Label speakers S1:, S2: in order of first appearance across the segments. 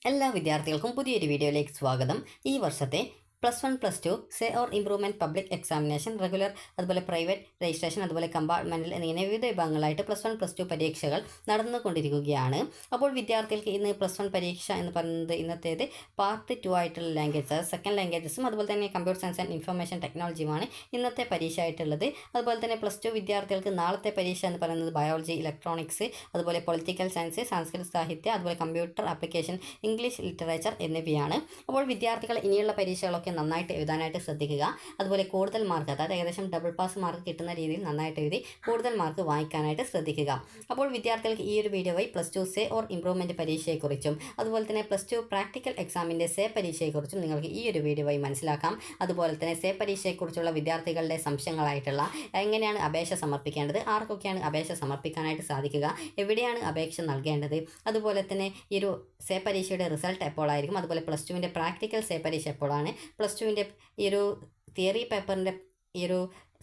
S1: എല്ലാ വിദ്യാർത്ഥികൾക്കും പുതിയൊരു വീഡിയോയിലേക്ക് സ്വാഗതം. ഈ വർഷത്തെ +1 +2 say or improvement public examination regular അതുപോലെ പ്രൈവറ്റ് രജിസ്ട്രേഷൻ അതുപോലെ കമ്പാർട്ട്മെൻറ്റൽ എന്നിങ്ങനെ വിവിധ വിഭാഗങ്ങളായിട്ട് +1 +2 പരീക്ഷകൾ നടന്നുകൊണ്ടിരിക്കുകയാണ്. അപ്പോൾ വിദ്യാർത്ഥികൾക്ക് ഇന്ന് +1 പരീക്ഷ എന്ന് പറയുന്നത് ഇന്നത്തേത് പാർട്ട് 2 ആയിട്ടുള്ള ലാംഗ്വേജ് സെക്കൻഡ് ലാംഗ്വേജസും അതുപോലെ തന്നെ കമ്പ്യൂട്ടർ സയൻസ് ആൻഡ് ഇൻഫർമേഷൻ ടെക്നോളജിയുമാണ് ഇന്നത്തെ പരീക്ഷ ആയിട്ടുള്ളത്. അതുപോലെ തന്നെ +2 വിദ്യാർത്ഥികൾക്ക് നാളത്തെ പരീക്ഷ എന്ന് പറയുന്നത് ബയോളജി, ഇലക്ട്രോണിക്സ് അതുപോലെ പൊളിറ്റിക്കൽ സയൻസ്, സംസ്കൃത സാഹിത്യം അതുപോലെ കമ്പ്യൂട്ടർ ആപ്ലിക്കേഷൻ, ഇംഗ്ലീഷ് ലിറ്ററേച്ചർ എന്നിവയാണ്. അപ്പോൾ വിദ്യാർത്ഥികൾ ഇനിയുള്ള പരീക്ഷകളൊക്കെ നന്നായിട്ട് എഴുതാനായിട്ട് ശ്രദ്ധിക്കുക. അതുപോലെ കൂടുതൽ മാർക്ക്, അതായത് ഏകദേശം ഡബിൾ പാസ് മാർക്ക് കിട്ടുന്ന രീതിയിൽ നന്നായിട്ട് എഴുതി കൂടുതൽ മാർക്ക് വാങ്ങിക്കാനായിട്ട് ശ്രദ്ധിക്കുക. അപ്പോൾ വിദ്യാർത്ഥികൾക്ക് ഈ ഒരു വീഡിയോ വഴി +2 സേ ഓർ ഇംപ്രൂവ്മെൻറ്റ് പരീക്ഷയെക്കുറിച്ചും അതുപോലെ തന്നെ +2 പ്രാക്ടിക്കൽ എക്സാമിൻ്റെ സേ പരീക്ഷയെക്കുറിച്ചും നിങ്ങൾക്ക് ഈ ഒരു വീഡിയോ വഴി മനസ്സിലാക്കാം. അതുപോലെ തന്നെ സേ പരീക്ഷയെക്കുറിച്ചുള്ള വിദ്യാർത്ഥികളുടെ സംശയങ്ങളായിട്ടുള്ള എങ്ങനെയാണ് അപേക്ഷ സമർപ്പിക്കേണ്ടത്, ആർക്കൊക്കെയാണ് അപേക്ഷ സമർപ്പിക്കാനായിട്ട് സാധിക്കുക, എവിടെയാണ് അപേക്ഷ നൽകേണ്ടത്, അതുപോലെ തന്നെ ഈ ഒരു സേ പരീക്ഷയുടെ റിസൾട്ട് എപ്പോഴായിരിക്കും, അതുപോലെ +2വിൻ്റെ പ്രാക്ടിക്കൽ സേ പരീക്ഷ എപ്പോഴാണ്, +2വിൻ്റെ ഈ ഒരു തിയറി പേപ്പറിൻ്റെ ഈ ഒരു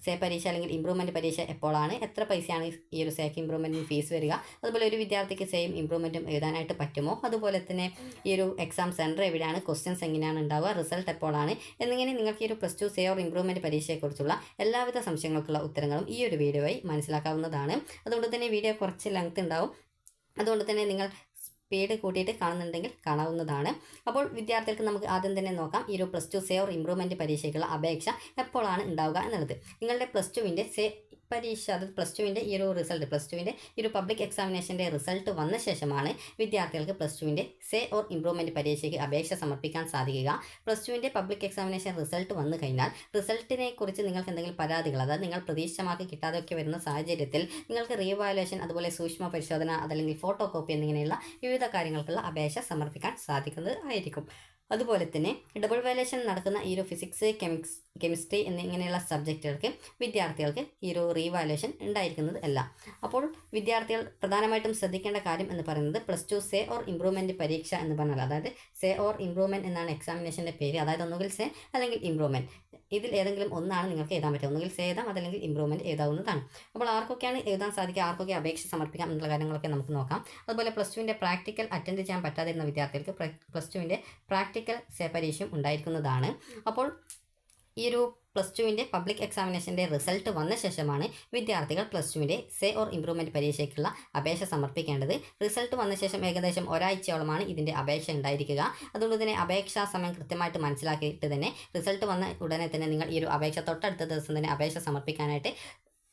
S1: സേ പരീക്ഷ അല്ലെങ്കിൽ ഇംപ്രൂവ്മെൻറ്റ് പരീക്ഷ എപ്പോഴാണ്, എത്ര പൈസയാണ് ഈ ഒരു സേക്ക് ഇംപ്രൂവ്മെൻറ്റിന് ഫീസ് വരിക, അതുപോലെ ഒരു വിദ്യാർത്ഥിക്ക് സെയിം ഇംപ്രൂവ്മെൻറ്റും എഴുതാനായിട്ട് പറ്റുമോ, അതുപോലെ തന്നെ ഈ ഒരു എക്സാം സെൻറ്റർ എവിടെയാണ്, ക്വസ്റ്റ്യൻസ് എങ്ങനെയാണ് ഉണ്ടാവുക, റിസൾട്ട് എപ്പോഴാണ് എന്നിങ്ങനെ നിങ്ങൾക്ക് ഈ ഒരു +2 സേ ഓർ ഇംപ്രൂവ്മെൻറ്റ് പരീക്ഷയെക്കുറിച്ചുള്ള എല്ലാവിധ സംശയങ്ങൾക്കുള്ള ഉത്തരങ്ങളും ഈ ഒരു വീഡിയോ വഴി മനസ്സിലാക്കാവുന്നതാണ്. അതുകൊണ്ട് തന്നെ വീഡിയോ കുറച്ച് ലെങ്ത് ഉണ്ടാവും, അതുകൊണ്ട് തന്നെ നിങ്ങൾ സ്പീഡ് കൂട്ടിയിട്ട് കാണുന്നുണ്ടെങ്കിൽ കാണാവുന്നതാണ്. അപ്പോൾ വിദ്യാർത്ഥികൾക്ക് നമുക്ക് ആദ്യം തന്നെ നോക്കാം ഈ ഒരു +2 സേ ഓർ ഇംപ്രൂവ്മെൻറ്റ് പരീക്ഷയ്ക്കുള്ള അപേക്ഷ എപ്പോഴാണ് ഉണ്ടാവുക എന്നുള്ളത്. നിങ്ങളുടെ +2വിൻ്റെ സേ പരീക്ഷ, അതായത് +2വിൻ്റെ ഈ ഒരു റിസൾട്ട്, +2വിൻ്റെ ഈ ഒരു പബ്ലിക് എക്സാമിനേഷൻ്റെ റിസൾട്ട് വന്ന ശേഷമാണ് വിദ്യാർത്ഥികൾക്ക് +2വിൻ്റെ സേ ഓർ ഇംപ്രൂവ്മെൻറ്റ് പരീക്ഷയ്ക്ക് അപേക്ഷ സമർപ്പിക്കാൻ സാധിക്കുക. +2വിൻ്റെ പബ്ലിക് എക്സാമിനേഷൻ റിസൾട്ട് വന്നു കഴിഞ്ഞാൽ റിസൾട്ടിനെ കുറിച്ച് നിങ്ങൾക്ക് എന്തെങ്കിലും പരാതികൾ, അതായത് നിങ്ങൾ പ്രതീക്ഷിച്ച മാർക്ക് കിട്ടാതെയൊക്കെ വരുന്ന സാഹചര്യത്തിൽ നിങ്ങൾക്ക് റീവാലുവേഷൻ അതുപോലെ സൂക്ഷ്മ പരിശോധന അതല്ലെങ്കിൽ ഫോട്ടോ കോപ്പി എന്നിങ്ങനെയുള്ള വിവിധ കാര്യങ്ങൾക്കുള്ള അപേക്ഷ സമർപ്പിക്കാൻ സാധിക്കുന്നത് ആയിരിക്കും. അതുപോലെ തന്നെ ഡബിൾ വാല്യുവേഷൻ നടക്കുന്ന ഈ ഒരു ഫിസിക്സ്, കെമിസ്ട്രി എന്നിങ്ങനെയുള്ള സബ്ജക്റ്റുകൾക്ക് വിദ്യാർത്ഥികൾക്ക് ഈ ഒരു റീവാലുവേഷൻ ഉണ്ടായിരിക്കുന്നത് അല്ല. അപ്പോൾ വിദ്യാർത്ഥികൾ പ്രധാനമായിട്ടും ശ്രദ്ധിക്കേണ്ട കാര്യം എന്ന് പറയുന്നത് +2 സേ ഓർ ഇംപ്രൂവ്മെൻറ്റ് പരീക്ഷ എന്ന് പറഞ്ഞാൽ, അതായത് സേ ഓർ ഇംപ്രൂവ്മെൻറ്റ് എന്നാണ് എക്സാമിനേഷൻ്റെ പേര്, അതായത് ഒന്നുകിൽ സേ അല്ലെങ്കിൽ ഇംപ്രൂവ്മെൻറ്റ്, ഇതിൽ ഏതെങ്കിലും ഒന്നാണ് നിങ്ങൾക്ക് എഴുതാൻ പറ്റുക. ഒന്നുകിൽ സേ എഴുതാം അതല്ലെങ്കിൽ ഇംപ്രൂവ്മെൻറ്റ് എഴുതാവുന്നതാണ്. അപ്പോൾ ആർക്കൊക്കെയാണ് എഴുതാൻ സാധിക്കുക, ആർക്കൊക്കെ അപേക്ഷ സമർപ്പിക്കാം എന്നുള്ള കാര്യങ്ങളൊക്കെ നമുക്ക് നോക്കാം. അതുപോലെ +2വിൻ്റെ പ്രാക്ടിക്കൽ അറ്റൻഡ് ചെയ്യാൻ പറ്റാതിരുന്ന വിദ്യാർത്ഥികൾക്ക് +2വിൻ്റെ പ്രാക്ടിക്കൽ സേ പരീക്ഷയും ഉണ്ടായിരിക്കുന്നതാണ്. അപ്പോൾ ഈ ഒരു +2വിൻ്റെ പബ്ലിക് എക്സാമിനേഷൻ്റെ റിസൾട്ട് വന്ന ശേഷമാണ് വിദ്യാർത്ഥികൾ +2വിൻ്റെ സേ ഓർ ഇംപ്രൂവ്മെൻറ്റ് പരീക്ഷയ്ക്കുള്ള അപേക്ഷ സമർപ്പിക്കേണ്ടത്. റിസൾട്ട് വന്ന ശേഷം ഏകദേശം ഒരാഴ്ചയോളമാണ് ഇതിൻ്റെ അപേക്ഷ ഉണ്ടായിരിക്കുക. അതുകൊണ്ട് തന്നെ അപേക്ഷാ സമയം കൃത്യമായിട്ട് മനസ്സിലാക്കിയിട്ട് തന്നെ റിസൾട്ട് വന്ന ഉടനെ തന്നെ നിങ്ങൾ ഈ ഒരു അപേക്ഷ തൊട്ടടുത്ത ദിവസം തന്നെ അപേക്ഷ സമർപ്പിക്കാനായിട്ട്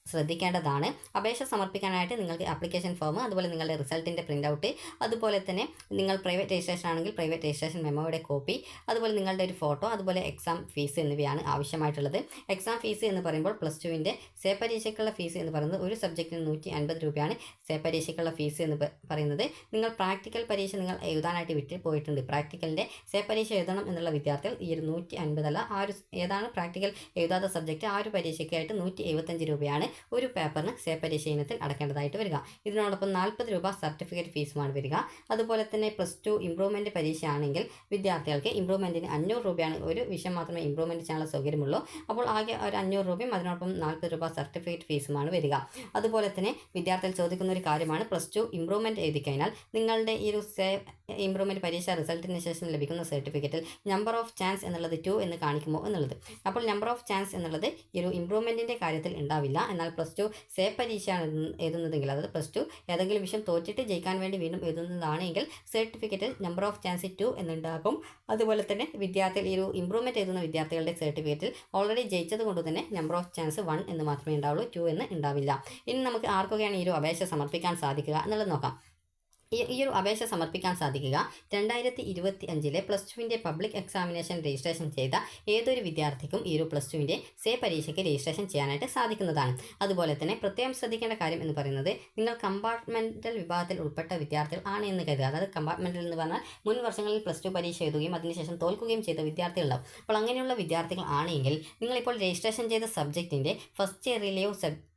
S1: ശ്രദ്ധിക്കേണ്ടതാണ്. അപേക്ഷ സമർപ്പിക്കാനായിട്ട് നിങ്ങൾക്ക് ആപ്ലിക്കേഷൻ ഫോം, അതുപോലെ നിങ്ങളുടെ റിസൾട്ടിൻ്റെ പ്രിൻ്റ് ഔട്ട്, അതുപോലെ തന്നെ നിങ്ങൾ പ്രൈവറ്റ് രജിസ്ട്രേഷൻ ആണെങ്കിൽ പ്രൈവറ്റ് രജിസ്ട്രേഷൻ മെമ്മോയുടെ കോപ്പി, അതുപോലെ നിങ്ങളുടെ ഒരു ഫോട്ടോ, അതുപോലെ എക്സാം ഫീസ് എന്നിവയാണ് ആവശ്യമായിട്ടുള്ളത്. എക്സാം ഫീസ് എന്ന് പറയുമ്പോൾ +2വിൻ്റെ സേ പരീക്ഷയ്ക്കുള്ള ഫീസ് എന്ന് പറയുന്നത് ഒരു സബ്ജക്റ്റിന് 150 രൂപയാണ് സേ പരീക്ഷയ്ക്കുള്ള ഫീസ് എന്ന് പറയുന്നത്. നിങ്ങൾ പ്രാക്ടിക്കൽ പരീക്ഷ നിങ്ങൾ എഴുതാനായിട്ട് വിട്ട് പോയിട്ടുണ്ട്, പ്രാക്ടിക്കലിൻ്റെ സേ പരീക്ഷ എഴുതണം എന്നുള്ള വിദ്യാർത്ഥികൾ ഈ ഒരു 150 അല്ല, ആ ഒരു ഏതാണ് പ്രാക്ടിക്കൽ എഴുതാത്ത സബ്ജക്റ്റ് ആ ഒരു പരീക്ഷയ്ക്കായിട്ട് 175 രൂപയാണ് ഒരു പേപ്പറിന് സേ പരീക്ഷ ഇനത്തിൽ അടക്കേണ്ടതായിട്ട് വരിക. ഇതിനോടൊപ്പം 40 രൂപ സർട്ടിഫിക്കറ്റ് ഫീസുമാണ് വരിക. അതുപോലെ തന്നെ +2 ഇംപ്രൂവ്മെൻറ്റ് പരീക്ഷ ആണെങ്കിൽ വിദ്യാർത്ഥികൾക്ക് ഇംപ്രൂവ്മെൻറ്റിന് 500 രൂപയാണ്, ഒരു വിഷയം മാത്രമേ ഇംപ്രൂവ്മെൻറ്റ് ചെയ്യാനുള്ള സൗകര്യമുള്ളൂ. അപ്പോൾ ആകെ ഒരു 500 രൂപയും അതിനോടൊപ്പം 40 രൂപ സർട്ടിഫിക്കറ്റ് ഫീസുമാണ് വരിക. അതുപോലെ തന്നെ വിദ്യാർത്ഥികൾ ചോദിക്കുന്ന ഒരു കാര്യമാണ് +2 ഇംപ്രൂവ്മെൻറ്റ് എഴുതി കഴിഞ്ഞാൽ നിങ്ങളുടെ ഈ ഒരു സേ ഇംപ്രൂവ്മെൻറ്റ് പരീക്ഷ റിസൾട്ടിന് ശേഷം ലഭിക്കുന്ന സർട്ടിഫിക്കറ്റിൽ നമ്പർ ഓഫ് ചാൻസ് എന്നുള്ളത് 2 എന്ന് കാണിക്കുമോ എന്നുള്ളത്. അപ്പോൾ നമ്പർ ഓഫ് ചാൻസ് എന്നുള്ളത് ഈ ഒരു ഇംപ്രൂവ്മെൻറ്റിൻ്റെ കാര്യത്തിൽ ഉണ്ടാവില്ല. എന്നാൽ +2 സേ പരീക്ഷയാണ് എഴുതുന്നതെങ്കിൽ, അതായത് +2 ഏതെങ്കിലും വിഷയം തോറ്റിട്ട് ജയിക്കാൻ വേണ്ടി വീണ്ടും എഴുതുന്നതാണെങ്കിൽ സർട്ടിഫിക്കറ്റിൽ നമ്പർ ഓഫ് ചാൻസ് 2 എന്നുണ്ടാകും. അതുപോലെ തന്നെ വിദ്യാർത്ഥികൾ ഈ ഒരു ഇംപ്രൂവ്മെൻറ്റ് എഴുതുന്ന വിദ്യാർത്ഥികളുടെ സർട്ടിഫിക്കറ്റിൽ ഓൾറെഡി ജയിച്ചത് കൊണ്ട് തന്നെ നമ്പർ ഓഫ് ചാൻസ് 1 എന്ന് മാത്രമേ ഉണ്ടാവുള്ളൂ, 2 എന്ന് ഉണ്ടാവില്ല. ഇനി നമുക്ക് ആർക്കൊക്കെയാണ് ഈ ഒരു അപേക്ഷ സമർപ്പിക്കാൻ സാധിക്കുക എന്നുള്ളത് നോക്കാം. ഈ ഒരു അപേക്ഷ സമർപ്പിക്കാൻ സാധിക്കുക 2025 +2വിൻ്റെ പബ്ലിക് എക്സാമിനേഷൻ രജിസ്ട്രേഷൻ ചെയ്ത ഏതൊരു വിദ്യാർത്ഥിക്കും ഈ ഒരു +2വിൻ്റെ സേ പരീക്ഷയ്ക്ക് രജിസ്ട്രേഷൻ ചെയ്യാനായിട്ട് സാധിക്കുന്നതാണ്. അതുപോലെ തന്നെ പ്രത്യേകം ശ്രദ്ധിക്കേണ്ട കാര്യം എന്ന് പറയുന്നത് നിങ്ങൾ കമ്പാർട്ട്മെൻറ്റൽ വിഭാഗത്തിൽ ഉൾപ്പെട്ട വിദ്യാർത്ഥികൾ ആണ് എന്ന് കരുതുക. അതായത് കമ്പാർട്ട്മെൻറ്റൽ എന്ന് പറഞ്ഞാൽ മുൻ വർഷങ്ങളിൽ +2 പരീക്ഷ എഴുതുകയും അതിനുശേഷം തോൽക്കുകയും ചെയ്ത വിദ്യാർത്ഥികളുണ്ടാവും. അപ്പോൾ അങ്ങനെയുള്ള വിദ്യാർത്ഥികൾ ആണെങ്കിൽ നിങ്ങളിപ്പോൾ രജിസ്ട്രേഷൻ ചെയ്ത സബ്ജക്റ്റിൻ്റെ ഫസ്റ്റ് ഇയറിലെയോ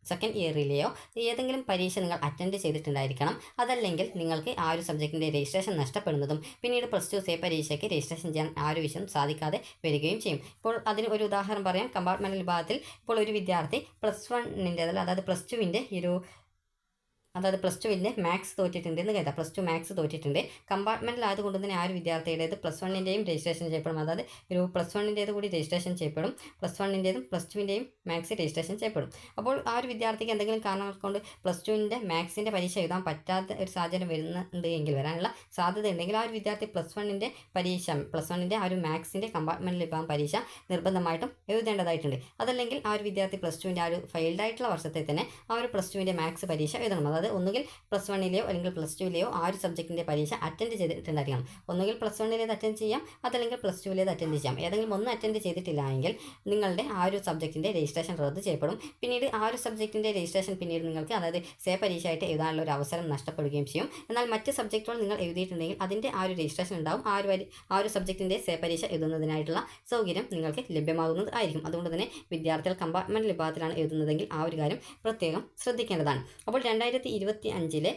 S1: സെക്കൻഡ് ഇയറിലെയോ ഏതെങ്കിലും പരീക്ഷ നിങ്ങൾ അറ്റൻഡ് ചെയ്തിട്ടുണ്ടായിരിക്കണം. അതല്ലെങ്കിൽ നിങ്ങൾക്ക് ആ ഒരു സബ്ജക്റ്റിൻ്റെ രജിസ്ട്രേഷൻ നഷ്ടപ്പെടുന്നതും പിന്നീട് +2 സേ പരീക്ഷയ്ക്ക് രജിസ്ട്രേഷൻ ചെയ്യാൻ ആ ഒരു വിഷയം സാധിക്കാതെ വരികയും ചെയ്യും. ഇപ്പോൾ അതിന് ഒരു ഉദാഹരണം പറയാം. കമ്പാർട്ട്മെൻറ്റൽ വിഭാഗത്തിൽ ഇപ്പോൾ ഒരു വിദ്യാർത്ഥി +1ൻ്റെ അതായത് +2വിൻ്റെ ഈ ഒരു അതായത് പ്ലസ് ടുവിൻ്റെ മാത്സ് തോറ്റിട്ടുണ്ട് എന്ന് കരുതാം. പ്ലസ് ടു മാത്സ് തോറ്റിട്ടുണ്ട്. കമ്പാർട്ട്മെൻറ്റിലായതുകൊണ്ട് തന്നെ ആ ഒരു വിദ്യാർത്ഥിയുടേത് പ്ലസ് വണ്ണിൻ്റെയും രജിസ്ട്രേഷൻ ചെയ്യപ്പെടും. അതായത് ഒരു പ്ലസ് വണ്ണിൻ്റേത് കൂടി രജിസ്ട്രേഷൻ ചെയ്യപ്പെടും. പ്ലസ് വണ്ണിൻ്റേതും പ്ലസ് ടുവിൻ്റെയും മാത്സ് രജിസ്ട്രേഷൻ ചെയ്യപ്പെടും. അപ്പോൾ ആ ഒരു വിദ്യാർത്ഥിക്ക് എന്തെങ്കിലും കാരണങ്ങൾ കൊണ്ട് പ്ലസ് ടുവിൻ്റെ മാത്സിൻ്റെ പരീക്ഷ എഴുതാൻ പറ്റാത്ത ഒരു സാഹചര്യം വരുന്നുണ്ട് എങ്കിൽ, വരാനുള്ള സാധ്യത ഉണ്ടെങ്കിൽ, ആ ഒരു വിദ്യാർത്ഥി പ്ലസ് വണ്ണിൻ്റെ ആ ഒരു മാത്സിൻ്റെ കമ്പാർട്ട്മെൻറ്റിൽ വിഭാഗം പരീക്ഷ നിർബന്ധമായിട്ടും എഴുതേണ്ടതായിട്ടുണ്ട്. അതല്ലെങ്കിൽ ആ ഒരു വിദ്യാർത്ഥി പ്ലസ് ടുവിൻ്റെ ആ ഒരു ഫെയിൽഡ് ആയിട്ടുള്ള വർഷത്തെ തന്നെ ആ ഒരു പ്ലസ് ടുവിൻ്റെ മാത്സ് പരീക്ഷ എഴുതണം. അതായത് ഒന്നുകിൽ പ്ലസ് വണ്ണിലെയോ അല്ലെങ്കിൽ പ്ലസ് ടുവിലെയോ ആ ഒരു സബ്ജക്റ്റിൻ്റെ പരീക്ഷ അറ്റൻഡ് ചെയ്തിട്ടുണ്ടായിരിക്കണം. ഒന്നുകിൽ പ്ലസ് വണ്ണിലേത് അറ്റൻഡ് ചെയ്യാം, അതല്ലെങ്കിൽ പ്ലസ് ടുവിലേത് അറ്റൻഡ് ചെയ്യാം. ഏതെങ്കിലും ഒന്ന് അറ്റൻഡ് ചെയ്തിട്ടില്ല എങ്കിൽ നിങ്ങളുടെ ആ ഒരു സബ്ജക്റ്റിൻ്റെ രജിസ്ട്രേഷൻ റദ്ദ് ചെയ്യപ്പെടും. പിന്നീട് ആ ഒരു സബ്ജക്റ്റിൻ്റെ രജിസ്ട്രേഷൻ പിന്നീട് നിങ്ങൾക്ക്, അതായത് സേ പരീക്ഷയായിട്ട് എഴുതാനുള്ള ഒരു അവസരം നഷ്ടപ്പെടുകയും ചെയ്യും. എന്നാൽ മറ്റ് സബ്ജക്റ്റുകൾ നിങ്ങൾ എഴുതിയിട്ടുണ്ടെങ്കിൽ അതിൻ്റെ ആ ഒരു രജിസ്ട്രേഷൻ ഉണ്ടാവും. ആ ഒരു സബ്ജക്റ്റിൻ്റെ സേ പരീക്ഷ എഴുതുന്നതിനായിട്ടുള്ള സൗകര്യം നിങ്ങൾക്ക് ലഭ്യമാകുന്നത് ആയിരിക്കും. അതുകൊണ്ട് തന്നെ വിദ്യാർത്ഥികൾ കമ്പാർട്ട്മെൻറ്റ് വിഭാഗത്തിലാണ് എഴുതുന്നതെങ്കിൽ ആ ഒരു കാര്യം പ്രത്യേകം ശ്രദ്ധിക്കേണ്ടതാണ്. അപ്പോൾ 2025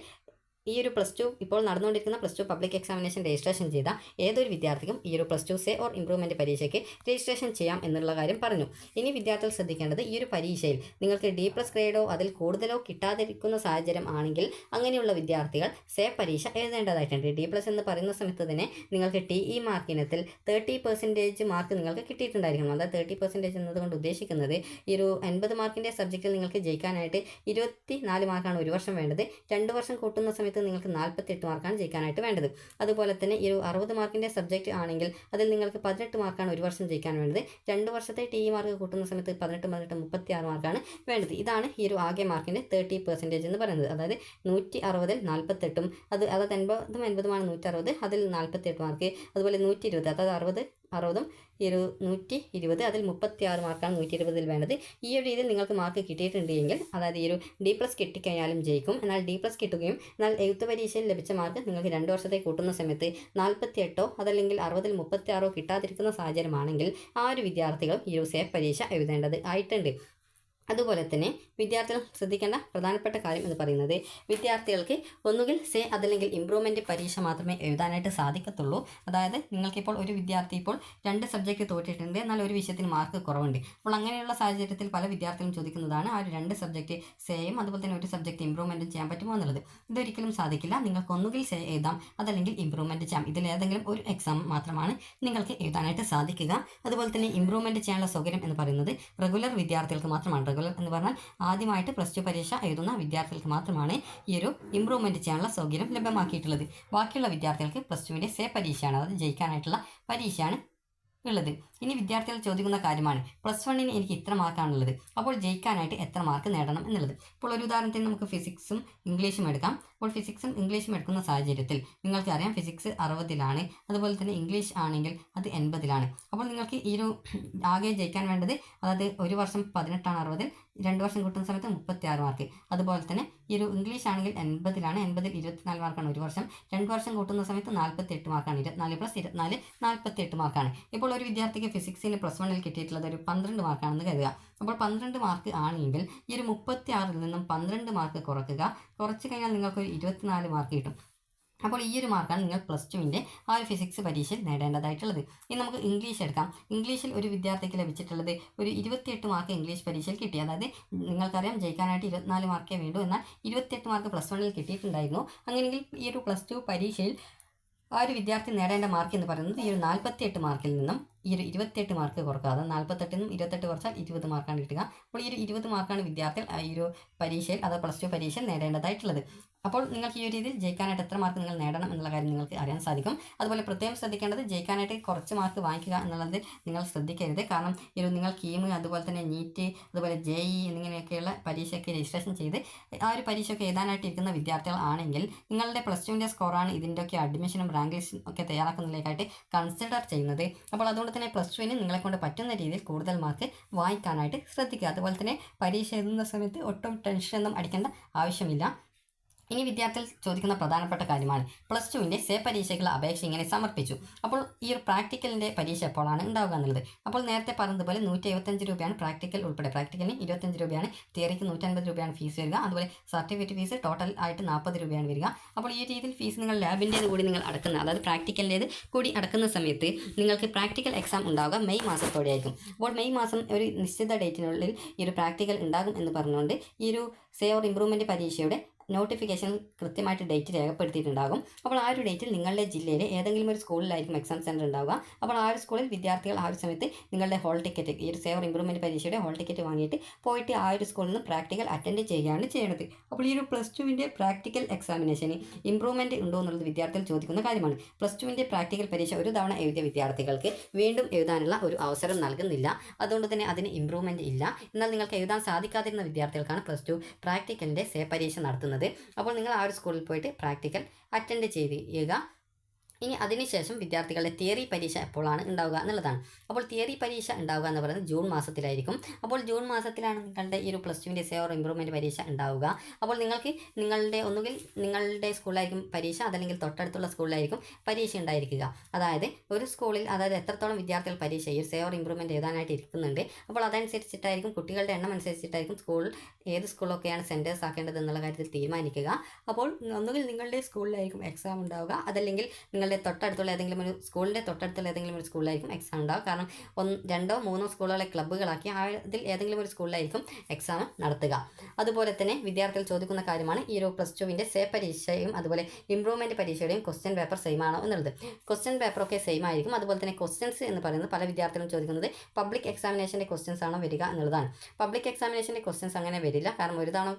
S1: ഈ ഒരു പ്ലസ് ടു ഇപ്പോൾ നടന്നുകൊണ്ടിരിക്കുന്ന plus two public examination registration ചെയ്ത ഏതൊരു വിദ്യാർത്ഥിക്കും ഈ ഒരു plus two say or improvement പരീക്ഷയ്ക്ക് രജിസ്ട്രേഷൻ ചെയ്യാം എന്നുള്ള കാര്യം പറഞ്ഞു. ഇനി വിദ്യാർത്ഥികൾ ശ്രദ്ധിക്കേണ്ടത്, ഈ ഒരു പരീക്ഷയിൽ നിങ്ങൾക്ക് D+ ഗ്രേഡോ അതിൽ കൂടുതലോ കിട്ടാതിരിക്കുന്ന സാഹചര്യം ആണെങ്കിൽ അങ്ങനെയുള്ള വിദ്യാർത്ഥികൾ സേ പരീക്ഷ എഴുതേണ്ടതായിട്ടുണ്ട്. D+ എന്ന് പറയുന്ന സമയത്ത് തന്നെ നിങ്ങൾക്ക് TE മാർക്കിനത്തിൽ 30% മാർക്ക് നിങ്ങൾക്ക് കിട്ടിയിട്ടുണ്ടായിരിക്കണം. അതായത് 30% എന്നതുകൊണ്ട് ഉദ്ദേശിക്കുന്നത് ഈ ഒരു 80 മാർക്കിൻ്റെ സബ്ജക്റ്റിൽ നിങ്ങൾക്ക് ജയിക്കാനായിട്ട് 24 മാർക്കാണ് ഒരു വർഷം വേണ്ടത്. 2 വർഷം കൂട്ടുന്ന സമയത്ത് നിങ്ങൾക്ക് 48 മാർക്കാണ് ജയിക്കാനായിട്ട് വേണ്ടത്. അതുപോലെ തന്നെ ഈ ഒരു 60 മാർക്കിൻ്റെ സബ്ജക്റ്റ് ആണെങ്കിൽ അതിൽ നിങ്ങൾക്ക് 18 മാർക്കാണ് ഒരു വർഷം ജയിക്കാൻ വേണ്ടത്. 2 വർഷത്തെ TE മാർക്ക് കൂട്ടുന്ന സമയത്ത് 18 36 മാർക്കാണ് വേണ്ടത്. ഇതാണ് ഈ ഒരു ആകെ മാർക്കിൻ്റെ 30% എന്ന് പറയുന്നത്. അതായത് 160-ൽ 48ഉം അതായത് 80-ആണ് 160, അതിൽ 48 മാർക്ക്. അതുപോലെ 120, അതായത് 60-ഉം ഈ ഒരു 120, അതിൽ 36 മാർക്കാണ് 120-ൽ വേണ്ടത്. ഈ ഒരു രീതിയിൽ നിങ്ങൾക്ക് മാർക്ക് കിട്ടിയിട്ടുണ്ട് എങ്കിൽ, അതായത് ഈ ഒരു D+ കിട്ടിക്കഴിഞ്ഞാലും ജയിക്കും. എന്നാൽ D+ കിട്ടുകയും എന്നാൽ എഴുത്ത് പരീക്ഷയിൽ ലഭിച്ച മാർക്ക് നിങ്ങൾക്ക് 2 വർഷത്തെ കൂട്ടുന്ന സമയത്ത് 48 അതല്ലെങ്കിൽ 60-ൽ 36 കിട്ടാതിരിക്കുന്ന സാഹചര്യമാണെങ്കിൽ ആ ഒരു വിദ്യാർത്ഥികൾ ഈ ഒരു സേ പരീക്ഷ എഴുതേണ്ടത് ആയിട്ടുണ്ട്. അതുപോലെ തന്നെ വിദ്യാർത്ഥികൾ ശ്രദ്ധിക്കേണ്ട പ്രധാനപ്പെട്ട കാര്യം എന്ന് പറയുന്നത്, വിദ്യാർത്ഥികൾക്ക് ഒന്നുകിൽ സേ അതല്ലെങ്കിൽ ഇംപ്രൂവ്മെൻറ്റ് പരീക്ഷ മാത്രമേ എഴുതാനായിട്ട് സാധിക്കത്തുള്ളൂ. അതായത് നിങ്ങൾക്കിപ്പോൾ ഒരു വിദ്യാർത്ഥി ഇപ്പോൾ 2 സബ്ജക്റ്റ് തോറ്റിട്ടുണ്ട്, എന്നാൽ ഒരു വിഷയത്തിന് മാർക്ക് കുറവുണ്ട്. അപ്പോൾ അങ്ങനെയുള്ള സാഹചര്യത്തിൽ പല വിദ്യാർത്ഥികളും ചോദിക്കുന്നതാണ്, ആ ഒരു 2 സബ്ജക്റ്റ് സേയും അതുപോലെ തന്നെ ഒരു സബ്ജക്റ്റ് ഇംപ്രൂവ്മെൻറ്റും ചെയ്യാൻ പറ്റുമോ എന്നുള്ളത്. ഇതൊരിക്കലും സാധിക്കില്ല. നിങ്ങൾക്ക് ഒന്നുകിൽ സേ എഴുതാം, അതല്ലെങ്കിൽ ഇംപ്രൂവ്മെൻറ്റ് ചെയ്യാം. ഇതിലേതെങ്കിലും ഒരു എക്സാം മാത്രമാണ് നിങ്ങൾക്ക് എഴുതാനായിട്ട് സാധിക്കുക. അതുപോലെ തന്നെ ഇംപ്രൂവ്മെൻറ്റ് ചെയ്യാനുള്ള സൗകര്യം എന്ന് പറയുന്നത് റെഗുലർ വിദ്യാർത്ഥികൾക്ക് മാത്രമാണ്. എന്ന് പറഞ്ഞാൽ ആദ്യമായിട്ട് പ്ലസ് ടു പരീക്ഷ എഴുതുന്ന വിദ്യാർത്ഥികൾക്ക് മാത്രമാണ് ഈ ഒരു ഇംപ്രൂവ്മെൻറ്റ് ചെയ്യാനുള്ള സൗകര്യം ലഭ്യമാക്കിയിട്ടുള്ളത്. ബാക്കിയുള്ള വിദ്യാർത്ഥികൾക്ക് പ്ലസ് ടുവിൻ്റെ സേ പരീക്ഷയാണ്, അതായത് ജയിക്കാനായിട്ടുള്ള പരീക്ഷയാണ് ഉള്ളത്. ഇനി വിദ്യാർത്ഥികൾ ചോദിക്കുന്ന കാര്യമാണ്, പ്ലസ് വണ്ണിന് എനിക്ക് ഇത്ര മാർക്കാണുള്ളത്, അപ്പോൾ ജയിക്കാനായിട്ട് എത്ര മാർക്ക് നേടണം എന്നുള്ളത്. ഇപ്പോൾ ഒരു ഉദാഹരണത്തിന് നമുക്ക് ഫിസിക്സും ഇംഗ്ലീഷും എടുക്കാം. അപ്പോൾ ഫിസിക്സും ഇംഗ്ലീഷും എടുക്കുന്ന സാഹചര്യത്തിൽ നിങ്ങൾക്ക് അറിയാം ഫിസിക്സ് 60-ലാണ്, അതുപോലെ തന്നെ ഇംഗ്ലീഷ് ആണെങ്കിൽ അത് 80-ലാണ്. അപ്പോൾ നിങ്ങൾക്ക് ഈ ഒരു ആകെ ജയിക്കാൻ വേണ്ടത്, അതായത് ഒരു വർഷം 18ആണ് 60-ൽ, 2 വർഷം കൂട്ടുന്ന സമയത്ത് 36 മാർക്ക്. അതുപോലെ തന്നെ ഈ ഒരു ഇംഗ്ലീഷ് ആണെങ്കിൽ 80-ലാണ്, 80-ൽ 24 മാർക്കാണ് ഒരു വർഷം. 2 വർഷം കൂട്ടുന്ന സമയത്ത് 48 മാർക്കാണ്. 24+24 48 മാർക്കാണ്. ഇപ്പോൾ ഒരു വിദ്യാർത്ഥിക്ക് ഫിസിക്സിന് പ്ലസ് വണ്ണിൽ കിട്ടിയിട്ടുള്ളത് ഒരു 12 മാർക്കാണെന്ന് കരുതുക. അപ്പോൾ 12 മാർക്ക് ആണെങ്കിൽ ഈ ഒരു 36-ൽ നിന്നും 12 മാർക്ക് കുറച്ച് കഴിഞ്ഞാൽ നിങ്ങൾക്കൊരു 24 മാർക്ക് കിട്ടും. അപ്പോൾ ഈ ഒരു മാർക്കാണ് നിങ്ങൾ പ്ലസ് ടുവിൻ്റെ ആ ഒരു ഫിസിക്സ് പരീക്ഷയിൽ നേടേണ്ടതായിട്ടുള്ളത്. ഇനി നമുക്ക് ഇംഗ്ലീഷ് എടുക്കാം. ഇംഗ്ലീഷിൽ ഒരു വിദ്യാർത്ഥിക്ക് ലഭിച്ചിട്ടുള്ളത് ഒരു 28 മാർക്ക് ഇംഗ്ലീഷ് പരീക്ഷയിൽ കിട്ടി. അതായത് നിങ്ങൾക്കറിയാം ജയിക്കാനായിട്ട് 24 മാർക്കേ വേണ്ടൂ, എന്നാൽ 28 മാർക്ക് പ്ലസ് വണ്ണിൽ കിട്ടിയിട്ടുണ്ടായിരുന്നു. അങ്ങനെയെങ്കിൽ ഈ ഒരു പ്ലസ് ടു പരീക്ഷയിൽ ആ ഒരു വിദ്യാർത്ഥി നേടേണ്ട മാർക്ക് എന്ന് പറയുന്നത് ഈ ഒരു 48 മാർക്കിൽ നിന്നും ഈ ഒരു 28 മാർക്ക് കുറക്കാതെ 48-ൽ നിന്നും 28 കുറച്ചാൽ 20 മാർക്കാണ് കിട്ടുക. അപ്പോൾ ഈ ഒരു 20 മാർക്കാണ് വിദ്യാർത്ഥികൾ ഈ ഒരു പരീക്ഷയിൽ, അത് പ്ലസ് ടു പരീക്ഷയിൽ നേടേണ്ടതായിട്ടുള്ളത്. അപ്പോൾ നിങ്ങൾക്ക് ഈ ഒരു രീതിയിൽ ജയിക്കാനായിട്ട് എത്ര മാർക്ക് നിങ്ങൾ നേടണം എന്നുള്ള കാര്യം നിങ്ങൾക്ക് അറിയാൻ സാധിക്കും. അതുപോലെ പ്രത്യേകം ശ്രദ്ധിക്കേണ്ടത്, ജയിക്കാനായിട്ട് കുറച്ച് മാർക്ക് വാങ്ങിക്കുക എന്നുള്ളത് നിങ്ങൾ ശ്രദ്ധിക്കരുത്. കാരണം ഈ ഒരു നിങ്ങൾ കീം, അതുപോലെ തന്നെ നീറ്റ്, അതുപോലെ JEE എന്നിങ്ങനെയൊക്കെയുള്ള പരീക്ഷയ്ക്ക് രജിസ്ട്രേഷൻ ചെയ്ത് ആ ഒരു പരീക്ഷയൊക്കെ എഴുതാനായിട്ട് ഇരിക്കുന്ന വിദ്യാർത്ഥികൾ ആണെങ്കിൽ നിങ്ങളുടെ പ്ലസ് ടുവിൻ്റെ സ്കോറാണ് ഇതിൻ്റെയൊക്കെ അഡ്മിഷനും റാങ്ക് ലിസ്റ്റും ഒക്കെ തയ്യാറാക്കുന്നതിലേക്കായിട്ട് കൺസിഡർ ചെയ്യുന്നത്. അപ്പോൾ അതുകൊണ്ട് തന്നെ പ്ലസ് ടുവിന് നിങ്ങളെ കൊണ്ട് പറ്റുന്ന രീതിയിൽ കൂടുതൽ മാർക്ക് വാങ്ങിക്കാനായിട്ട് ശ്രദ്ധിക്കുക. അതുപോലെ തന്നെ പരീക്ഷ എഴുതുന്ന സമയത്ത് ഒട്ടും ടെൻഷനൊന്നും അടിക്കേണ്ട ആവശ്യമില്ല. ഇനി വിദ്യാർത്ഥികൾ ചോദിക്കുന്ന പ്രധാനപ്പെട്ട കാര്യമാണ്, പ്ലസ് ടുവിൻ്റെ സേ പരീക്ഷയ്ക്കുള്ള അപേക്ഷ ഇങ്ങനെ സമർപ്പിച്ചു. അപ്പോൾ ഈ ഒരു പ്രാക്ടിക്കലിൻ്റെ പരീക്ഷ എപ്പോഴാണ് ഉണ്ടാവുക എന്നുള്ളത്. അപ്പോൾ നേരത്തെ പറഞ്ഞതുപോലെ 175 രൂപയാണ് പ്രാക്ടിക്കൽ ഉൾപ്പെടെ. പ്രാക്ടിക്കലിന് 25 രൂപയാണ്, തിയറിക്ക് 150 രൂപയാണ് ഫീസ് വരിക. അതുപോലെ സർട്ടിഫിക്കറ്റ് ഫീസ് ടോട്ടൽ ആയിട്ട് 40 രൂപയാണ് വരിക. അപ്പോൾ ഈ രീതിയിൽ ഫീസ് നിങ്ങൾ ലാബിൻ്റേത് കൂടി നിങ്ങൾ അടക്കുന്ന, അതായത് പ്രാക്ടിക്കലിൻ്റേത് കൂടി അടക്കുന്ന സമയത്ത് നിങ്ങൾക്ക് പ്രാക്ടിക്കൽ എക്സാം ഉണ്ടാവുക മെയ് മാസത്തോടെ ആയിരിക്കും. അപ്പോൾ മെയ് മാസം ഒരു നിശ്ചിത ഡേറ്റിനുള്ളിൽ ഈ ഒരു പ്രാക്ടിക്കൽ ഉണ്ടാകും എന്ന് പറഞ്ഞുകൊണ്ട് ഈ ഒരു സേ ഓർ ഇംപ്രൂവ്മെൻറ്റ് പരീക്ഷയുടെ നോട്ടിഫിക്കേഷൻ കൃത്യമായിട്ട് ഡേറ്റ് രേഖപ്പെടുത്തിയിട്ടുണ്ടാകും. അപ്പോൾ ആ ഒരു ഡേറ്റിൽ നിങ്ങളുടെ ജില്ലയിലെ ഏതെങ്കിലും ഒരു സ്കൂളിലായിരിക്കും എക്സാം സെൻറ്റർ ഉണ്ടാവുക. അപ്പോൾ ആ ഒരു സ്കൂളിൽ വിദ്യാർത്ഥികൾ ആ ഒരു സമയത്ത് നിങ്ങളുടെ ഹോൾ ടിക്കറ്റ്, ഈ ഒരു സേവർ ഇംപ്രൂവ്മെൻറ്റ് പരീക്ഷയുടെ ഹോൾ ടിക്കറ്റ് വാങ്ങിയിട്ട് പോയിട്ട് ആ ഒരു സ്കൂളിൽ നിന്ന് പ്രാക്ടിക്കൽ അറ്റൻഡ് ചെയ്യുകയാണ് ചെയ്യുന്നത്. അപ്പോൾ ഈ ഒരു +2 പ്രാക്ടിക്കൽ എക്സാമിനേഷന് ഇംപ്രൂവ്മെൻറ്റ് ഉണ്ടോ എന്നുള്ളത് വിദ്യാർത്ഥികൾ ചോദിക്കുന്ന കാര്യമാണ്. +2 പ്രാക്ടിക്കൽ പരീക്ഷ ഒരു തവണ എഴുതിയ വിദ്യാർത്ഥികൾക്ക് വീണ്ടും എഴുതാനുള്ള ഒരു അവസരം നൽകുന്നില്ല. അതുകൊണ്ട് തന്നെ അതിന് ഇംപ്രൂവ്മെൻറ്റ് ഇല്ല. എന്നാൽ നിങ്ങൾക്ക് എഴുതാൻ സാധിക്കാതിരുന്ന വിദ്യാർത്ഥികൾക്കാണ് +2 പ്രാക്ടിക്കലിൻ്റെ പരീക്ഷ നടത്തുന്നത്. അപ്പോൾ നിങ്ങൾ ആ ഒരു സ്കൂളിൽ പോയിട്ട് പ്രാക്ടിക്കൽ അറ്റൻഡ് ചെയ്യുക. ഇനി അതിനുശേഷം വിദ്യാർത്ഥികളുടെ തിയറി പരീക്ഷ എപ്പോഴാണ് ഉണ്ടാവുക എന്നുള്ളതാണ്. അപ്പോൾ തിയറി പരീക്ഷ ഉണ്ടാവുക എന്ന് പറയുന്നത് ജൂൺ മാസത്തിലായിരിക്കും. അപ്പോൾ ജൂൺ മാസത്തിലാണ് നിങ്ങളുടെ ഈ ഒരു +2 സേവർ ഇംപ്രൂവ്മെൻറ്റ് പരീക്ഷ ഉണ്ടാവുക. അപ്പോൾ നിങ്ങൾക്ക് ഒന്നുകിൽ നിങ്ങളുടെ സ്കൂളിലായിരിക്കും പരീക്ഷ, അതല്ലെങ്കിൽ തൊട്ടടുത്തുള്ള സ്കൂളിലായിരിക്കും പരീക്ഷ ഉണ്ടായിരിക്കുക. അതായത് ഒരു സ്കൂളിൽ എത്രത്തോളം വിദ്യാർത്ഥികൾ പരീക്ഷ ഈ സേവർ ഇംപ്രൂവ്മെൻറ്റ് എഴുതാനായിട്ട് ഇരിക്കുന്നുണ്ട്. അപ്പോൾ അതനുസരിച്ചിട്ടായിരിക്കും, കുട്ടികളുടെ എണ്ണം അനുസരിച്ചിട്ടായിരിക്കും ഏത് സ്കൂളൊക്കെയാണ് സെൻറ്റേഴ്സ് ആക്കേണ്ടത് എന്നുള്ള കാര്യത്തിൽ തീരുമാനിക്കുക. അപ്പോൾ ഒന്നുകിൽ നിങ്ങളുടെ സ്കൂളിലായിരിക്കും എക്സാം ഉണ്ടാവുക, അതല്ലെങ്കിൽ നിങ്ങളുടെ തൊട്ടടുത്തുള്ള ഏതെങ്കിലും ഒരു സ്കൂളിലായിരിക്കും എക്സാം ഉണ്ടാവുക. കാരണം 2 or 3 സ്കൂളുകളെ ക്ലബ്ബുകളാക്കി അതിൽ ഏതെങ്കിലും ഒരു സ്കൂളിലായിരിക്കും എക്സാം നടത്തുക. അതുപോലെ തന്നെ വിദ്യാർത്ഥികൾ ചോദിക്കുന്ന കാര്യമാണ് ഈ ഒരു +2 പരീക്ഷയും അതുപോലെ ഇംപ്രൂവ്മെൻറ്റ് പരീക്ഷയുടെയും ക്വസ്റ്റ്യൻ പേപ്പർ സെയിം ആണോ എന്നുള്ളത്. ക്വസ്റ്റ്യൻ പേപ്പറൊക്കെ സെയിം ആയിരിക്കും. അതുപോലെ തന്നെ ക്വസ്റ്റ്യൻസ് എന്ന് പറയുന്നത് പല വിദ്യാർത്ഥികളും ചോദിക്കുന്നത് പബ്ലിക് എക്സാമിനേഷൻ്റെ ക്വസ്റ്റ്യൻസ് ആണോ വരിക എന്നുള്ളതാണ്. പബ്ലിക് എക്സാമിനേഷൻ്റെ ക്വസ്റ്റ്യൻസ് അങ്ങനെ വരില്ല. കാരണം ഒരു തവണ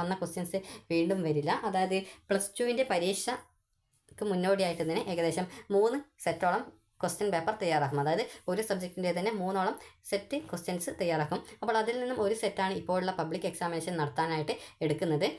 S1: വന്ന ക്വസ്റ്റ്യൻസ് വീണ്ടും വരില്ല. അതായത് +2 പരീക്ഷയ്ക്ക് മുന്നോടിയായിട്ട് തന്നെ ഏകദേശം 3 സെറ്റോളം ക്വസ്റ്റ്യൻ പേപ്പർ തയ്യാറാക്കും. അതായത് ഒരു സബ്ജക്റ്റിൻ്റെ തന്നെ 3ഓളം സെറ്റ് ക്വസ്റ്റ്യൻസ് തയ്യാറാക്കും. അപ്പോൾ അതിൽ നിന്നും ഒരു സെറ്റാണ് ഇപ്പോഴുള്ള പബ്ലിക് എക്സാമിനേഷൻ നടത്താനായിട്ട് എടുക്കുന്നത്.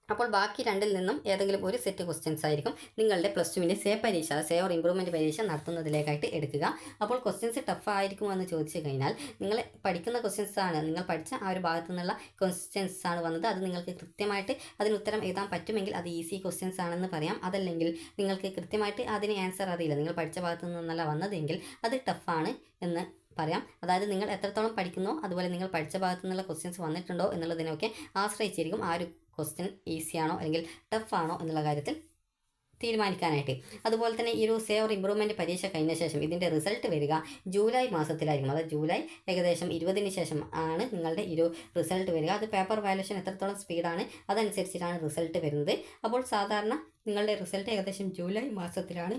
S1: അപ്പോൾ ബാക്കി 2ൽ നിന്നും ഏതെങ്കിലും ഒരു സെറ്റ് ക്വസ്റ്റ്യൻസ് ആയിരിക്കും നിങ്ങളുടെ +2 പരീക്ഷ, സേവർ ഇംപ്രൂവ്മെൻറ്റ് പരീക്ഷ നടത്തുന്നതിലേക്കായിട്ട് എടുക്കുക. അപ്പോൾ ക്വസ്റ്റ്യൻസ് ടഫ് ആയിരിക്കുമോ എന്ന് ചോദിച്ചു കഴിഞ്ഞാൽ, നിങ്ങൾ പഠിക്കുന്ന ക്വസ്റ്റ്യൻസ് ആണ്, നിങ്ങൾ പഠിച്ച ആ ഒരു ഭാഗത്തു നിന്നുള്ള ക്വസ്റ്റ്യൻസ് ആണ് വന്നത്. അത് നിങ്ങൾക്ക് കൃത്യമായിട്ട് അതിന് ഉത്തരം എഴുതാൻ പറ്റുമെങ്കിൽ അത് ഈസി ക്വസ്റ്റ്യൻസ് ആണെന്ന് പറയാം. അതല്ലെങ്കിൽ നിങ്ങൾക്ക് കൃത്യമായിട്ട് അതിന് ആൻസർ അറിയില്ല, നിങ്ങൾ പഠിച്ച ഭാഗത്തു നിന്നല്ല വന്നതെങ്കിൽ അത് ടഫാണ് എന്ന് പറയാം. അതായത് നിങ്ങൾ എത്രത്തോളം പഠിക്കുന്നോ അതുപോലെ നിങ്ങൾ പഠിച്ച ഭാഗത്തു നിന്നുള്ള ക്വസ്റ്റ്യൻസ് വന്നിട്ടുണ്ടോ എന്നുള്ളതിനൊക്കെ ആശ്രയിച്ചിരിക്കും ആ ഒരു ക്വസ്റ്റ്യൻ ഈസിയാണോ അല്ലെങ്കിൽ ടഫാണോ എന്നുള്ള കാര്യത്തിൽ തീരുമാനിക്കാനായിട്ട്. അതുപോലെ തന്നെ ഈ ഒരു സേവർ ഇംപ്രൂവ്മെൻറ്റ് പരീക്ഷ കഴിഞ്ഞ ശേഷം ഇതിൻ്റെ റിസൾട്ട് വരിക ജൂലൈ മാസത്തിലായിരിക്കും. അതായത് ജൂലൈ ഏകദേശം 20-ന് ശേഷം ആണ് നിങ്ങളുടെ ഈ ഒരു റിസൾട്ട് വരിക. അത് പേപ്പർ വാല്യൂഷൻ എത്രത്തോളം സ്പീഡാണ് അതനുസരിച്ചിട്ടാണ് റിസൾട്ട് വരുന്നത്. അപ്പോൾ സാധാരണ നിങ്ങളുടെ റിസൾട്ട് ഏകദേശം ജൂലൈ മാസത്തിലാണ്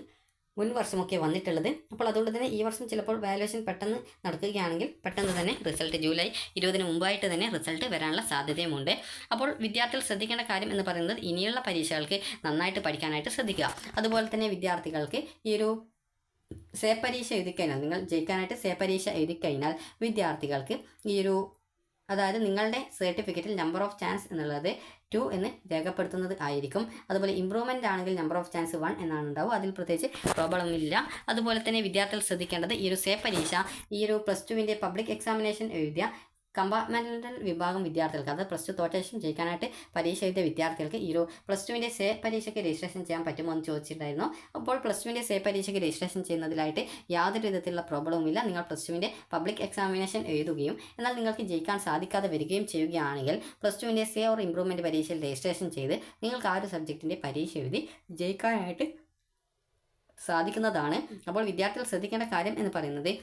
S1: മുൻ വർഷമൊക്കെ വന്നിട്ടുള്ളത്. അപ്പോൾ അതുകൊണ്ട് തന്നെ ഈ വർഷം ചിലപ്പോൾ വാല്യുവേഷൻ പെട്ടെന്ന് നടക്കുകയാണെങ്കിൽ പെട്ടെന്ന് തന്നെ റിസൾട്ട് ജൂലൈ 20-ന് മുമ്പായിട്ട് തന്നെ റിസൾട്ട് വരാനുള്ള സാധ്യതയുമുണ്ട്. അപ്പോൾ വിദ്യാർത്ഥികൾ ശ്രദ്ധിക്കേണ്ട കാര്യം എന്ന് പറയുന്നത് ഇനിയുള്ള പരീക്ഷകൾക്ക് നന്നായിട്ട് പഠിക്കാനായിട്ട് ശ്രദ്ധിക്കുക. അതുപോലെ തന്നെ വിദ്യാർത്ഥികൾക്ക് ഈ ഒരു പരീക്ഷ എഴുതിക്കഴിഞ്ഞാൽ, നിങ്ങൾ ജയിക്കാനായിട്ട് പരീക്ഷ എഴുതിക്കഴിഞ്ഞാൽ വിദ്യാർത്ഥികൾക്ക് ഈ ഒരു അതായത് നിങ്ങളുടെ സർട്ടിഫിക്കറ്റിൽ നമ്പർ ഓഫ് ചാൻസ് എന്നുള്ളത് 2 എന്ന് രേഖപ്പെടുത്തുന്നത് ആയിരിക്കും. അതുപോലെ ഇംപ്രൂവ്മെൻ്റ് ആണെങ്കിൽ നമ്പർ ഓഫ് ചാൻസ് 1 എന്നാണ് ഉണ്ടാവും. അതിൽ പ്രത്യേകിച്ച് പ്രോബ്ലം ഇല്ല. അതുപോലെ തന്നെ വിദ്യാർത്ഥികൾ ശ്രദ്ധിക്കേണ്ടത് ഈ ഒരു പരീക്ഷ ഈ ഒരു +2 പബ്ലിക് എക്സാമിനേഷൻ എഴുതിയ കമ്പാർട്ട്മെൻ്റൽ വിഭാഗം വിദ്യാർത്ഥികൾക്ക്, അത് +2 തോറ്റ ശേഷം ജയിക്കാനായിട്ട് പരീക്ഷ എഴുതിയ വിദ്യാർത്ഥികൾക്ക് ഈ ഒരു +2 പരീക്ഷയ്ക്ക് രജിസ്ട്രേഷൻ ചെയ്യാൻ പറ്റുമോ എന്ന് ചോദിച്ചിട്ടുണ്ടായിരുന്നു. അപ്പോൾ +2 പരീക്ഷയ്ക്ക് രജിസ്ട്രേഷൻ ചെയ്യുന്നതിലായിട്ട് യാതൊരു വിധത്തിലുള്ള പ്രോബ്ലവുമില്ല. നിങ്ങൾ +2 പബ്ലിക് എക്സാമിനേഷൻ എഴുതുകയും എന്നാൽ നിങ്ങൾക്ക് ജയിക്കാൻ സാധിക്കാതെ വരികയും ചെയ്യുകയാണെങ്കിൽ +2 സേവർ ഇംപ്രൂവ്മെൻറ്റ് പരീക്ഷയിൽ രജിസ്ട്രേഷൻ ചെയ്ത് നിങ്ങൾക്ക് ആ ഒരു സബ്ജക്റ്റിൻ്റെ പരീക്ഷ എഴുതി ജയിക്കാനായിട്ട് സാധിക്കുന്നതാണ്. അപ്പോൾ വിദ്യാർത്ഥികൾ ശ്രദ്ധിക്കേണ്ട കാര്യം എന്ന് പറയുന്നത്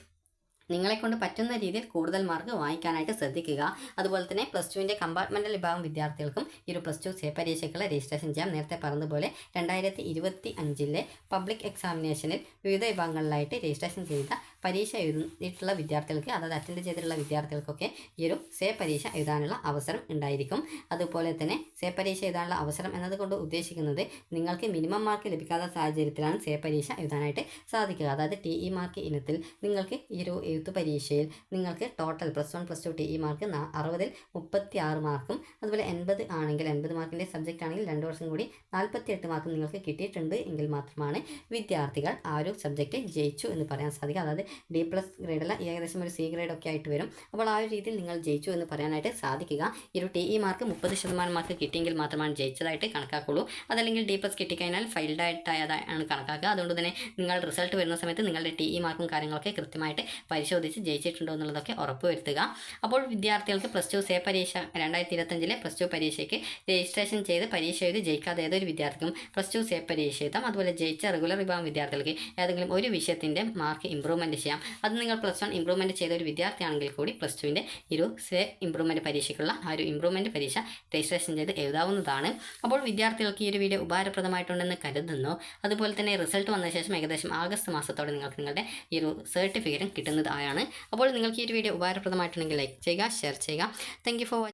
S1: നിങ്ങളെക്കൊണ്ട് പറ്റുന്ന രീതിയിൽ കൂടുതൽ മാർക്ക് വാങ്ങിക്കാനായിട്ട് ശ്രദ്ധിക്കുക. അതുപോലെ തന്നെ +2 കമ്പാർട്ട്മെൻ്റൽ വിഭാഗം വിദ്യാർത്ഥികൾക്കും ഈ ഒരു +2 പരീക്ഷയ്ക്കുള്ള രജിസ്ട്രേഷൻ ചെയ്യാം. നേരത്തെ പറഞ്ഞതുപോലെ 2025 പബ്ലിക് എക്സാമിനേഷനിൽ വിവിധ വിഭാഗങ്ങളിലായിട്ട് രജിസ്ട്രേഷൻ ചെയ്ത പരീക്ഷ എഴുതിയിട്ടുള്ള വിദ്യാർത്ഥികൾക്ക്, അതായത് അറ്റൻഡ് ചെയ്തിട്ടുള്ള വിദ്യാർത്ഥികൾക്കൊക്കെ ഈ ഒരു പരീക്ഷ എഴുതാനുള്ള അവസരം ഉണ്ടായിരിക്കും. അതുപോലെ തന്നെ പരീക്ഷ എഴുതാനുള്ള അവസരം എന്നതുകൊണ്ട് ഉദ്ദേശിക്കുന്നത് നിങ്ങൾക്ക് മിനിമം മാർക്ക് ലഭിക്കാത്ത സാഹചര്യത്തിലാണ് പരീക്ഷ എഴുതാനായിട്ട് സാധിക്കുക. അതായത് TE മാർക്ക് ഇനത്തിൽ നിങ്ങൾക്ക് ഈ ഒരു എഴുത്ത് പരീക്ഷയിൽ നിങ്ങൾക്ക് ടോട്ടൽ +1 +2 TE മാർക്ക് 60-ൽ 36 മാർക്കും അതുപോലെ 80 ആണെങ്കിൽ 80 മാർക്കിൻ്റെ സബ്ജക്റ്റ് ആണെങ്കിൽ 2 വർഷം കൂടി 48 മാർക്കും നിങ്ങൾക്ക് കിട്ടിയിട്ടുണ്ട് എങ്കിൽ മാത്രമാണ് വിദ്യാർത്ഥികൾ ആ ഒരു സബ്ജക്റ്റ് ജയിച്ചു എന്ന് പറയാൻ സാധിക്കുക. അതായത് D+ ഗ്രേഡല്ല, ഏകദേശം ഒരു C ഗ്രേഡൊക്കെ ആയിട്ട് വരും. അപ്പോൾ ആ ഒരു രീതിയിൽ നിങ്ങൾ ജയിച്ചു എന്ന് പറയാനായിട്ട് സാധിക്കുക. ഈ ഒരു TE മാർക്ക് 30% മാർക്ക് കിട്ടിയെങ്കിൽ മാത്രമാണ് ജയിച്ചതായിട്ട് കണക്കാക്കുള്ളൂ. അതല്ലെങ്കിൽ D+ കിട്ടിക്കഴിഞ്ഞാൽ ഫെയിൽഡ് ആയിട്ടാണ് കണക്കാക്കുക. അതുകൊണ്ട് തന്നെ നിങ്ങൾ റിസൾട്ട് വരുന്ന സമയത്ത് നിങ്ങളുടെ TE മാർക്കും കാര്യങ്ങളൊക്കെ കൃത്യമായിട്ട് പരിശോധിച്ച് ജയിച്ചിട്ടുണ്ടോ എന്നുള്ളതൊക്കെ ഉറപ്പുവരുത്തുക. അപ്പോൾ വിദ്യാർത്ഥികൾക്ക് +2 പരീക്ഷ 2025 +2 പരീക്ഷയ്ക്ക് രജിസ്ട്രേഷൻ ചെയ്ത് പരീക്ഷ എഴുതി ജയിക്കാതെ ഏതൊരു വിദ്യാർത്ഥിക്കും +2 പരീക്ഷ എഴുതാം. അതുപോലെ ജയിച്ച റെഗുലർ വിഭാഗം വിദ്യാർത്ഥികൾക്ക് ഏതെങ്കിലും ഒരു വിഷയത്തിൻ്റെ മാർക്ക് ഇംപ്രൂവ്മെൻറ്റ് ചെയ്യാം. അത് നിങ്ങൾ +1 ഇംപ്രൂവ്മെൻറ്റ് ചെയ്ത ഒരു വിദ്യാർത്ഥിയാണെങ്കിൽ കൂടി +2വിൻ്റെ ഈ ഒരു സേ ഇംപ്രൂവ്മെൻറ്റ് പരീക്ഷയ്ക്കുള്ള ആ ഒരു ഇംപ്രൂവ്മെൻറ്റ് പരീക്ഷ രജിസ്ട്രേഷൻ ചെയ്ത് എഴുതാവുന്നതാണ്. അപ്പോൾ വിദ്യാർത്ഥികൾക്ക് ഈ ഒരു വീഡിയോ ഉപകാരപ്രദമായിട്ടുണ്ടെന്ന് കരുതുന്നു. അതുപോലെ തന്നെ റിസൾട്ട് വന്ന ശേഷം ഏകദേശം ആഗസ്റ്റ് മാസത്തോടെ നിങ്ങൾക്ക് നിങ്ങളുടെ ഈ ഒരു സർട്ടിഫിക്കറ്റും കിട്ടുന്നതായാണ്. അപ്പോൾ നിങ്ങൾക്ക് ഈ ഒരു വീഡിയോ ഉപകാരപ്രദമായിട്ടുണ്ടെങ്കിൽ ലൈക്ക് ചെയ്യുക, ഷെയർ ചെയ്യുക. Thank you for watching.